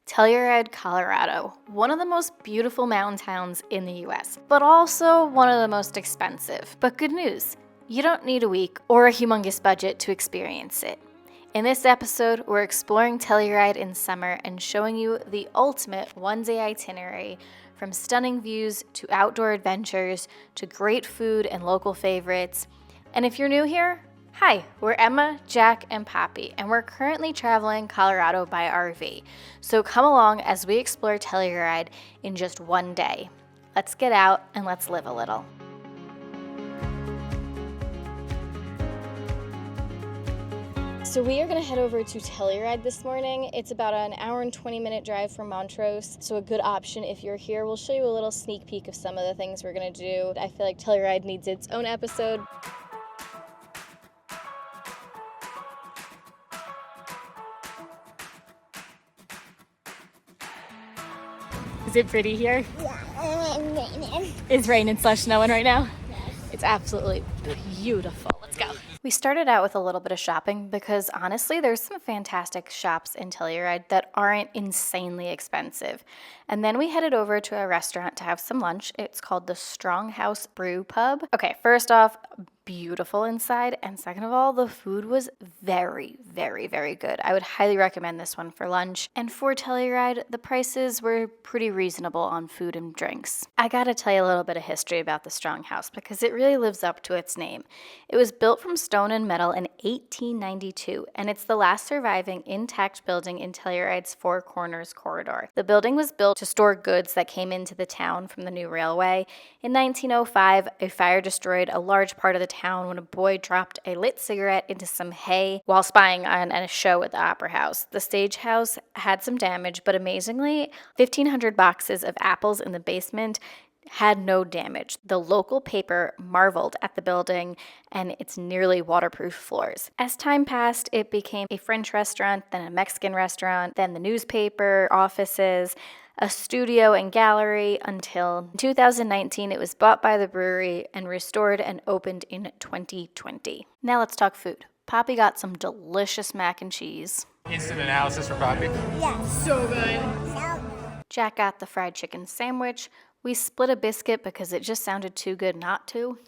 Telluride, Colorado, one of the most beautiful mountain towns in the US, but also one of the most expensive. But good news, you don't need a week or a humongous budget to experience it. In this episode, we're exploring Telluride in summer and showing you the ultimate one-day itinerary, from stunning views to outdoor adventures to great food and local favorites. And if you're new here, hi, we're Emma, Jack, and Poppy, and we're currently traveling Colorado by RV. So come along as we explore Telluride in just one day. Let's get out and let's live a little. So we are going to head over to Telluride this morning. It's about an hour and 20-minute drive from Montrose, so a good option if you're here. We'll show you a little sneak peek of some of the things we're going to do. I feel like Telluride needs its own episode. Is it pretty here? Yeah, it's raining. It's raining/snowing right now? Yes. It's absolutely beautiful. Let's go. We started out with a little bit of shopping because honestly, there's some fantastic shops in Telluride that aren't insanely expensive. And then we headed over to a restaurant to have some lunch. It's called the Stronghouse Brew Pub. Okay, first off, beautiful inside, and second of all, the food was very, very, very good. I would highly recommend this one for lunch. And for Telluride, the prices were pretty reasonable on food and drinks. I gotta tell you a little bit of history about the Stronghouse because it really lives up to its name. It was built from stone and metal in 1892, and it's the last surviving intact building in Telluride's Four Corners corridor. The building was built to store goods that came into the town from the new railway. In 1905, a fire destroyed a large part of the town when a boy dropped a lit cigarette into some hay while spying on a show at the Opera House. The stage house had some damage, but amazingly, 1,500 boxes of apples in the basement had no damage. The local paper marveled at the building and its nearly waterproof floors. As time passed, it became a French restaurant, then a Mexican restaurant, then the newspaper, offices, a studio and gallery, until 2019 it was bought by the brewery and restored and opened in 2020. Now let's talk food. Poppy got some delicious mac and cheese. Instant analysis for Poppy. Yes. So good. So Jack got the fried chicken sandwich. We split a biscuit because it just sounded too good not to.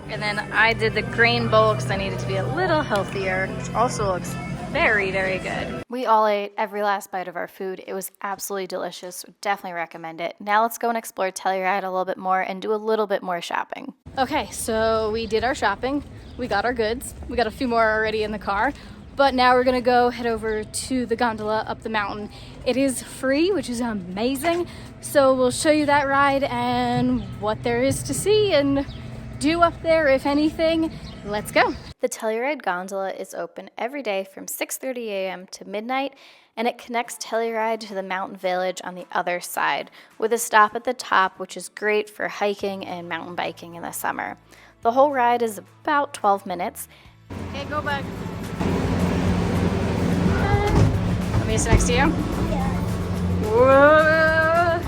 And then I did the grain bowl because I needed to be a little healthier, which also looks very, very good. We all ate every last bite of our food. It was absolutely delicious. Would definitely recommend it. Now let's go and explore Telluride a little bit more and do a little bit more shopping. Okay, so we did our shopping. We got our goods. We got a few more already in the car. But now we're gonna go head over to the gondola up the mountain. It is free, which is amazing. So we'll show you that ride and what there is to see and do up there, if anything. Let's go. The Telluride gondola is open every day from 6:30 a.m. to midnight, and it connects Telluride to the mountain village on the other side, with a stop at the top, which is great for hiking and mountain biking in the summer. The whole ride is about 12 minutes. Okay, go back. Let me sit next to you. yeah. Whoa!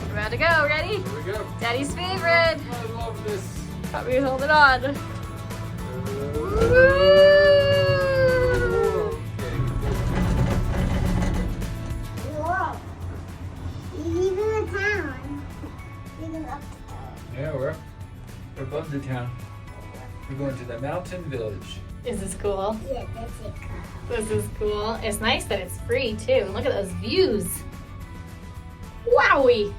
We're about to go. Ready? Here we go. Daddy's favorite. I love this. Poppy, hold it on. Whoa. You're leaving the town. Leaving up. Yeah, we're above the town. We're going to the mountain village. Is this cool? Yeah, that's it. This is cool. It's nice that it's free too. Look at those views. Wowie!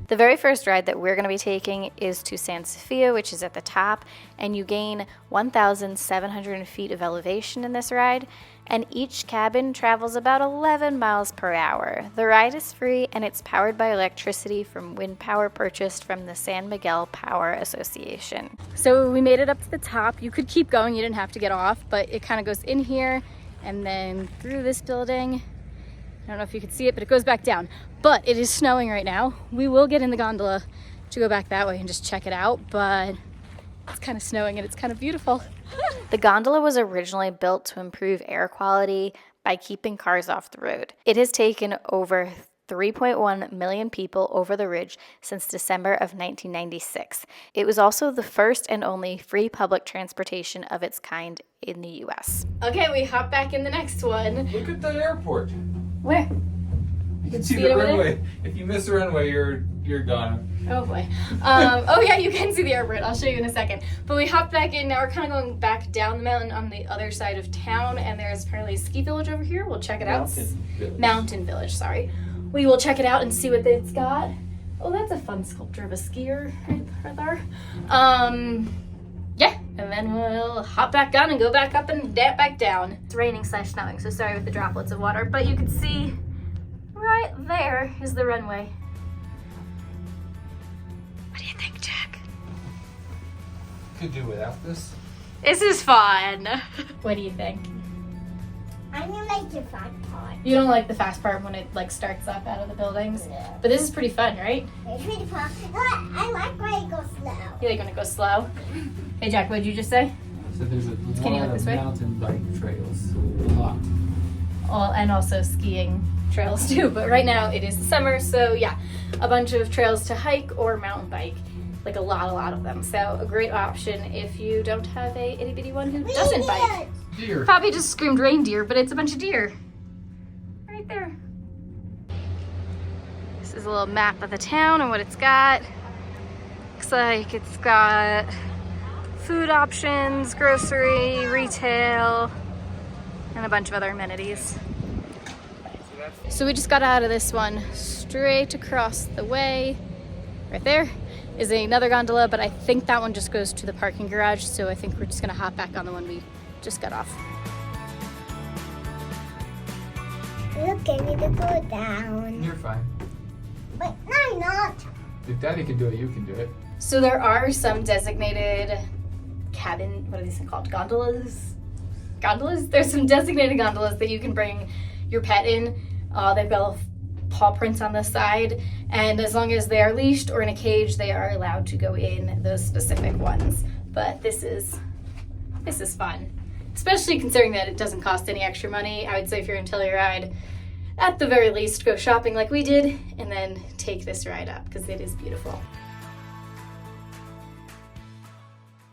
The very first ride that we're going to be taking is to San Sofia, which is at the top, and you gain 1,700 feet of elevation in this ride, and each cabin travels about 11 miles per hour. The ride is free, and it's powered by electricity from wind power purchased from the San Miguel Power Association. So we made it up to the top. You could keep going, you didn't have to get off, but it kind of goes in here and then through this building. I don't know if you can see it, but it goes back down. But it is snowing right now. We will get in the gondola to go back that way and just check it out, but it's kind of snowing and it's kind of beautiful. The gondola was originally built to improve air quality by keeping cars off the road. It has taken over 3.1 million people over the ridge since December of 1996. It was also the first and only free public transportation of its kind in the US. Okay, we hop back in the next one. Look at the airport. Where? You can see See the it over there? runway. If you miss the runway, you're gone. Oh boy. Oh yeah, you can see the airport. I'll show you in a second. But we hopped back in. Now we're kind of going back down the mountain on the other side of town, and there's apparently a ski village over here. We'll check it out. Mountain Village, sorry. We will check it out and see what it's got. Oh, that's a fun sculpture of a skier right there. Yeah, and then we'll hop back on and go back up and back down. It's raining / snowing, so sorry with the droplets of water, but you can see right there is the runway. What do you think, Jack? Could do without this. This is fun. What do you think? I don't like the fun part. You don't like the fast part when it like starts up out of the buildings, but this is pretty fun, right? It's pretty fun. I like when it goes slow. You like when it goes slow? Hey Jack, what did you just say? So there's a Can you lot look of this way? mountain bike trails. A lot. Well, and also skiing trails too, but right now it is summer, so yeah, a bunch of trails to hike or mountain bike, like a lot of them. So a great option if you don't have a itty bitty one who doesn't bike. Deer. Poppy just screamed reindeer, but it's a bunch of deer. Right there. This is a little map of the town and what it's got. Looks like it's got food options, grocery, retail, and a bunch of other amenities. So we just got out of this one. Straight across the way, right there, is another gondola, but I think that one just goes to the parking garage, so I think we're just gonna hop back on the one we just got off. Look, I need to go down. You're fine. But no, I'm not. If Daddy can do it, you can do it. So there are some designated cabin, what are these called? Gondolas? Gondolas? There's some designated gondolas that you can bring your pet in. They've got little paw prints on the side, and as long as they are leashed or in a cage, they are allowed to go in those specific ones. But this is fun, especially considering that it doesn't cost any extra money. I would say if you're in Telluride, at the very least, go shopping like we did, and then take this ride up because it is beautiful.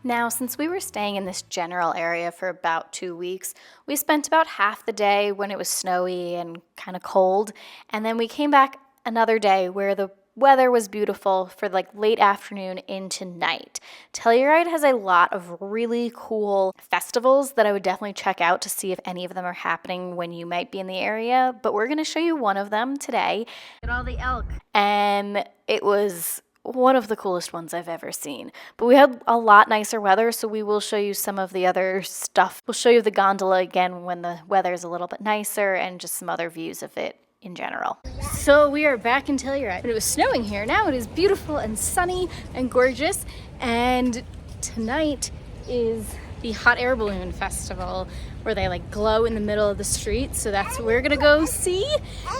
Now, since we were staying in this general area for about 2 weeks, we spent about half the day when it was snowy and kind of cold, and then we came back another day where the weather was beautiful for like late afternoon into night. Telluride has a lot of really cool festivals that I would definitely check out to see if any of them are happening when you might be in the area, but we're going to show you one of them today. Look at all the elk. And it was one of the coolest ones I've ever seen. But we had a lot nicer weather, so we will show you some of the other stuff. We'll show you the gondola again when the weather is a little bit nicer and just some other views of it in general. So we are back in Telluride. It was snowing here. Now it is beautiful and sunny and gorgeous. And tonight is the Hot Air Balloon Festival where they like glow in the middle of the street. So that's what we're gonna go see.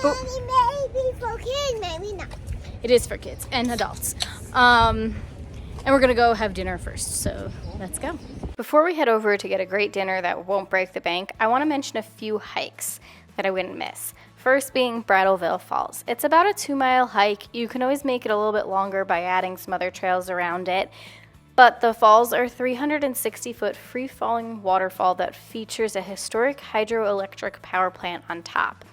But Maybe for kids, maybe not. it is for kids and adults. And we're gonna go have dinner first, so let's go. Before we head over to get a great dinner that won't break the bank, I wanna mention a few hikes that I wouldn't miss. First being Brattleville Falls. It's about a 2-mile hike. You can always make it a little bit longer by adding some other trails around it. But the falls are a 360-foot free-falling waterfall that features a historic hydroelectric power plant on top.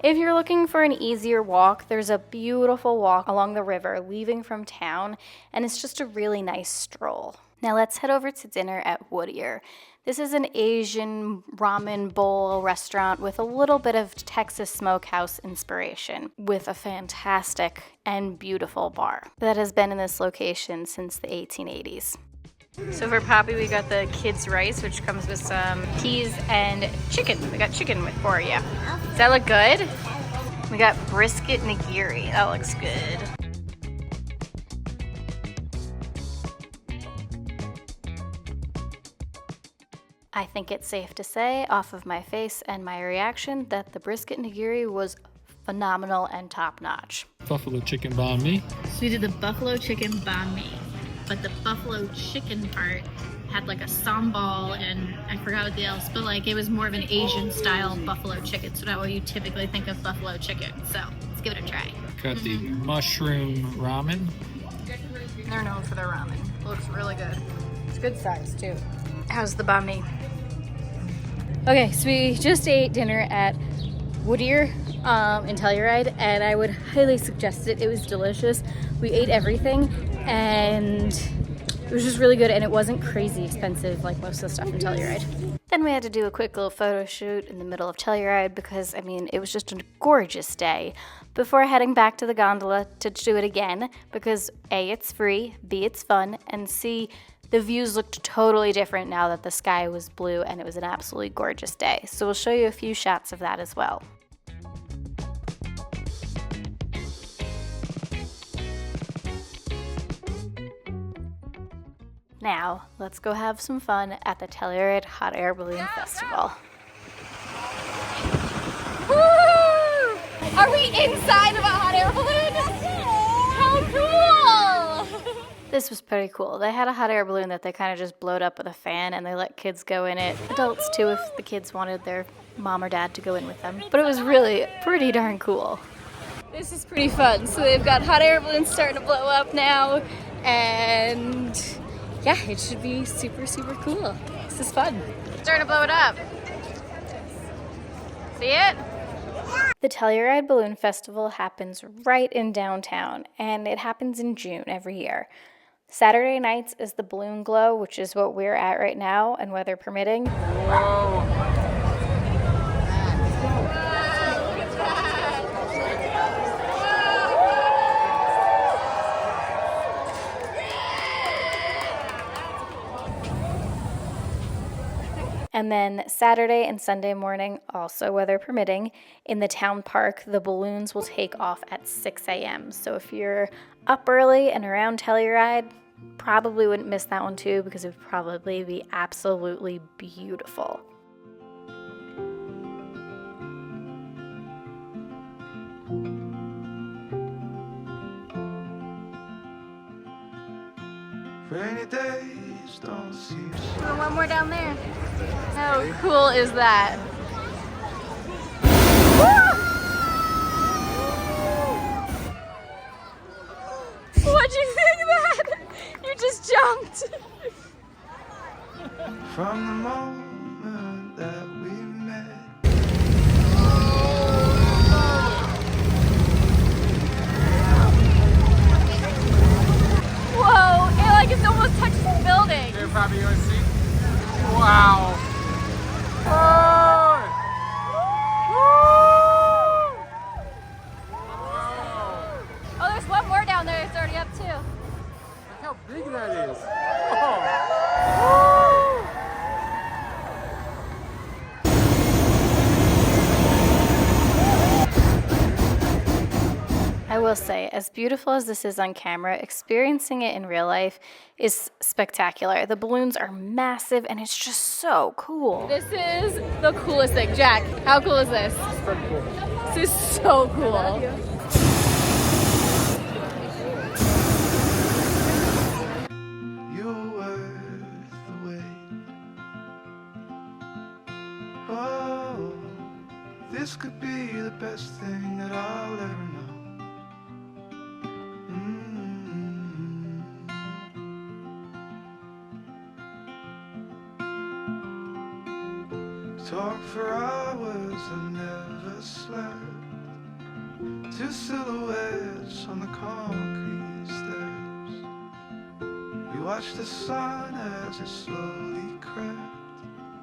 If you're looking for an easier walk, there's a beautiful walk along the river leaving from town, and it's just a really nice stroll. Now let's head over to dinner at Whittier. This is an Asian ramen bowl restaurant with a little bit of Texas smokehouse inspiration, with a fantastic and beautiful bar that has been in this location since the 1880s. So for Poppy, we got the kids' rice, which comes with some peas and chicken. We got chicken for you. Does that look good? We got brisket nigiri. That looks good. I think it's safe to say, off of my face and my reaction, that the brisket nigiri was phenomenal and top-notch. Buffalo chicken banh mi. So we did the buffalo chicken banh mi, but the buffalo chicken part had like a sambal and I forgot what else, but like it was more of an Asian style buffalo chicken, so not what you typically think of buffalo chicken. So let's give it a try. Got the mushroom ramen. They're known for their ramen. It looks really good. It's good size too. How's the banh mi? Okay, so we just ate dinner at woodier in Telluride, and I would highly suggest it. It was delicious. We ate everything, and it was just really good, and it wasn't crazy expensive like most of the stuff in Telluride. Then we had to do a quick little photo shoot in the middle of Telluride because, I mean, it was just a gorgeous day before heading back to the gondola to do it again because A, it's free, B, it's fun, and C, the views looked totally different now that the sky was blue and it was an absolutely gorgeous day. So we'll show you a few shots of that as well. Now, let's go have some fun at the Telluride Hot Air Balloon Festival. Woo! Are we inside of a hot air balloon? How cool! This was pretty cool. They had a hot air balloon that they kind of just blowed up with a fan and they let kids go in it. Adults too if the kids wanted their mom or dad to go in with them. But it was really pretty darn cool. This is pretty fun. So they've got hot air balloons starting to blow up now, and yeah, it should be super, super cool. This is fun. Starting to blow it up. See it? The Telluride Balloon Festival happens right in downtown, and it happens in June every year. Saturday nights is the balloon glow, which is what we're at right now, and weather permitting. Whoa. And then Saturday and Sunday morning, also weather permitting, in the town park, the balloons will take off at 6 a.m. So if you're up early and around Telluride, probably wouldn't miss that one too because it would probably be absolutely beautiful. Rainy days don't seem so. One more down there. How cool is that? What'd you think of that? You just jumped. From the moment that we met. Whoa, it almost touches the building. They're probably going to see. Wow. Oh. Oh, there's one more down there. It's already up too. Look how big that is. Oh. I will say, as beautiful as this is on camera, experiencing it in real life is spectacular. The balloons are massive and it's just so cool. This is the coolest thing. Jack, how cool is this? Pretty cool. This is so cool. You're worth the wait. Oh, this could be the best thing that I'll ever know. Talk for hours, I never slept. Two silhouettes on the concrete steps. We watched the sun as it slowly crept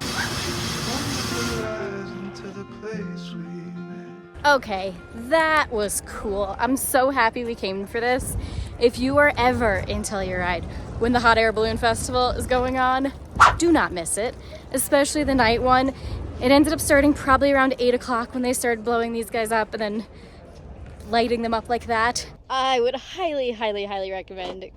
from the horizon to the place we met. Okay, that was cool. I'm so happy we came for this. If you are ever in Telluride when the Hot Air Balloon Festival is going on, do not miss it, especially the night one. It ended up starting probably around 8 o'clock when they started blowing these guys up and then lighting them up like that. I would highly, highly, highly recommend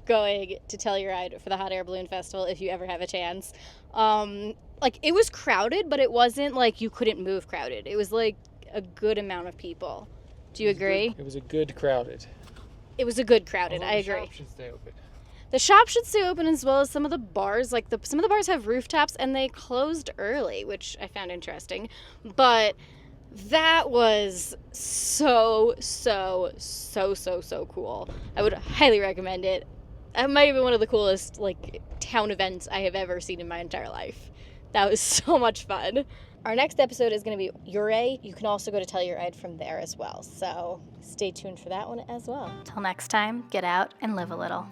going to Telluride for the Hot Air Balloon Festival if you ever have a chance. Like, it was crowded, but it wasn't like you couldn't move crowded. It was like a good amount of people. Do you agree? It was a good crowded. It was a good crowded, I agree. The shop should stay open. The shop should stay open as well as some of the bars. Like some of the bars have rooftops and they closed early, which I found interesting. But that was so cool. I would highly recommend it. That might have been one of the coolest like town events I have ever seen in my entire life. That was so much fun. Our next episode is going to be Ouray. You can also go to Telluride from there as well. So stay tuned for that one as well. Till next time, get out and live a little.